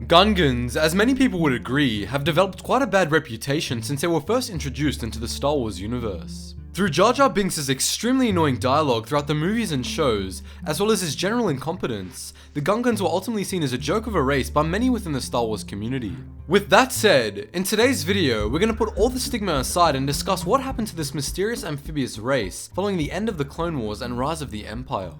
Gungans, as many people would agree, have developed quite a bad reputation since they were first introduced into the Star Wars universe. Through Jar Jar Binks' extremely annoying dialogue throughout the movies and shows, as well as his general incompetence, the Gungans were ultimately seen as a joke of a race by many within the Star Wars community. With that said, in today's video, we're going to put all the stigma aside and discuss what happened to this mysterious amphibious race following the end of the Clone Wars and rise of the Empire.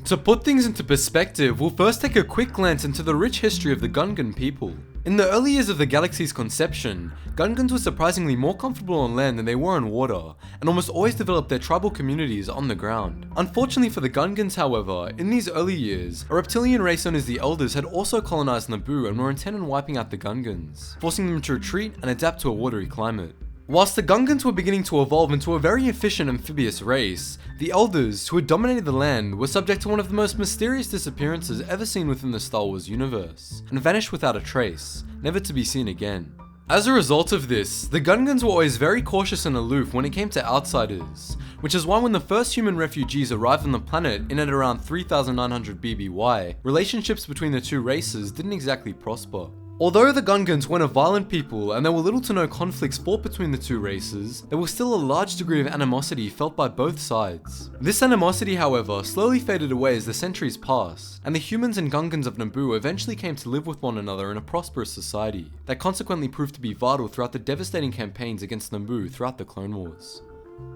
To put things into perspective, we'll first take a quick glance into the rich history of the Gungan people. In the early years of the galaxy's conception, Gungans were surprisingly more comfortable on land than they were on water, and almost always developed their tribal communities on the ground. Unfortunately for the Gungans, however, in these early years, a reptilian race known as the Elders had also colonized Naboo and were intent on wiping out the Gungans, forcing them to retreat and adapt to a watery climate. Whilst the Gungans were beginning to evolve into a very efficient amphibious race, the Elders, who had dominated the land, were subject to one of the most mysterious disappearances ever seen within the Star Wars universe, and vanished without a trace, never to be seen again. As a result of this, the Gungans were always very cautious and aloof when it came to outsiders, which is why when the first human refugees arrived on the planet in at around 3900 BBY, relationships between the two races didn't exactly prosper. Although the Gungans weren't a violent people and there were little to no conflicts fought between the two races, there was still a large degree of animosity felt by both sides. This animosity, however, slowly faded away as the centuries passed, and the humans and Gungans of Naboo eventually came to live with one another in a prosperous society that consequently proved to be vital throughout the devastating campaigns against Naboo throughout the Clone Wars.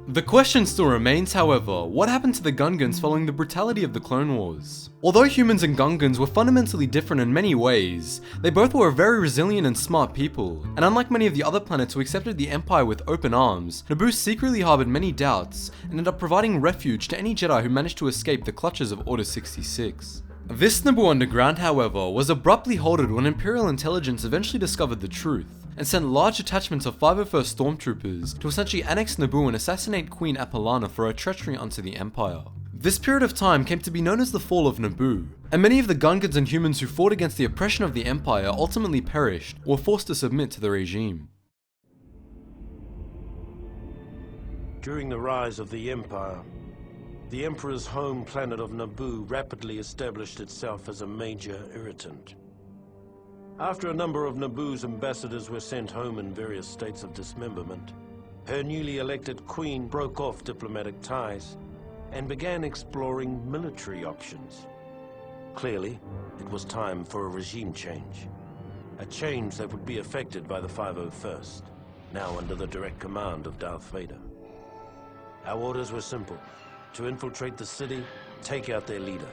The question still remains, however, what happened to the Gungans following the brutality of the Clone Wars? Although humans and Gungans were fundamentally different in many ways, they both were very resilient and smart people, and unlike many of the other planets who accepted the Empire with open arms, Naboo secretly harbored many doubts and ended up providing refuge to any Jedi who managed to escape the clutches of Order 66. This Naboo underground, however, was abruptly halted when Imperial intelligence eventually discovered the truth, and sent large detachments of 501st stormtroopers to essentially annex Naboo and assassinate Queen Apolana for her treachery unto the Empire. This period of time came to be known as the Fall of Naboo, and many of the Gungans and humans who fought against the oppression of the Empire ultimately perished or were forced to submit to the regime. During the rise of the Empire, the Emperor's home planet of Naboo rapidly established itself as a major irritant. After a number of Naboo's ambassadors were sent home in various states of dismemberment, her newly elected queen broke off diplomatic ties and began exploring military options. Clearly, it was time for a regime change. A change that would be effected by the 501st, now under the direct command of Darth Vader. Our orders were simple: to infiltrate the city, take out their leader,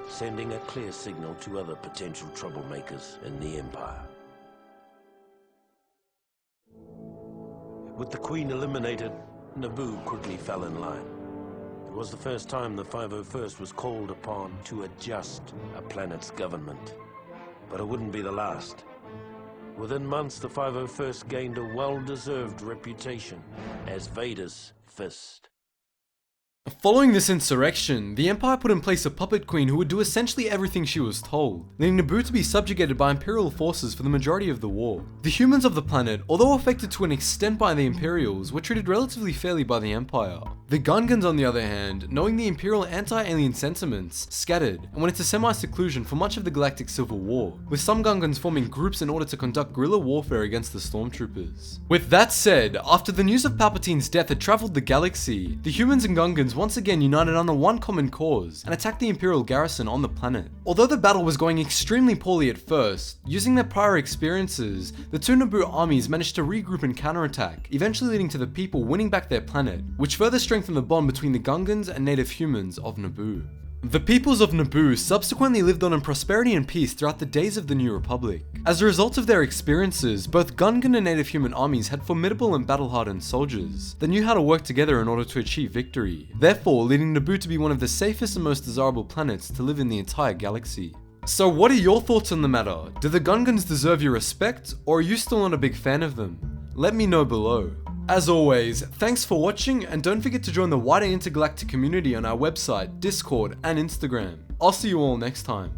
sending a clear signal to other potential troublemakers in the Empire. With the Queen eliminated, Naboo quickly fell in line. It was the first time the 501st was called upon to adjust a planet's government. But it wouldn't be the last. Within months, the 501st gained a well-deserved reputation as Vader's fist. Following this insurrection, the Empire put in place a puppet queen who would do essentially everything she was told, leading Naboo to be subjugated by Imperial forces for the majority of the war. The humans of the planet, although affected to an extent by the Imperials, were treated relatively fairly by the Empire. The Gungans, on the other hand, knowing the Imperial anti-alien sentiments, scattered and went into semi-seclusion for much of the Galactic Civil War, with some Gungans forming groups in order to conduct guerrilla warfare against the Stormtroopers. With that said, after the news of Palpatine's death had traveled the galaxy, the humans and Gungans once again united under one common cause and attacked the Imperial garrison on the planet. Although the battle was going extremely poorly at first, using their prior experiences, the two Naboo armies managed to regroup and counterattack, eventually leading to the people winning back their planet, which further strengthened the bond between the Gungans and native humans of Naboo. The peoples of Naboo subsequently lived on in prosperity and peace throughout the days of the New Republic. As a result of their experiences, both Gungan and native human armies had formidable and battle-hardened soldiers that knew how to work together in order to achieve victory, therefore leading Naboo to be one of the safest and most desirable planets to live in the entire galaxy. So what are your thoughts on the matter? Do the Gungans deserve your respect, or are you still not a big fan of them? Let me know below. As always, thanks for watching, and don't forget to join the wider intergalactic community on our website, Discord, and Instagram. I'll see you all next time.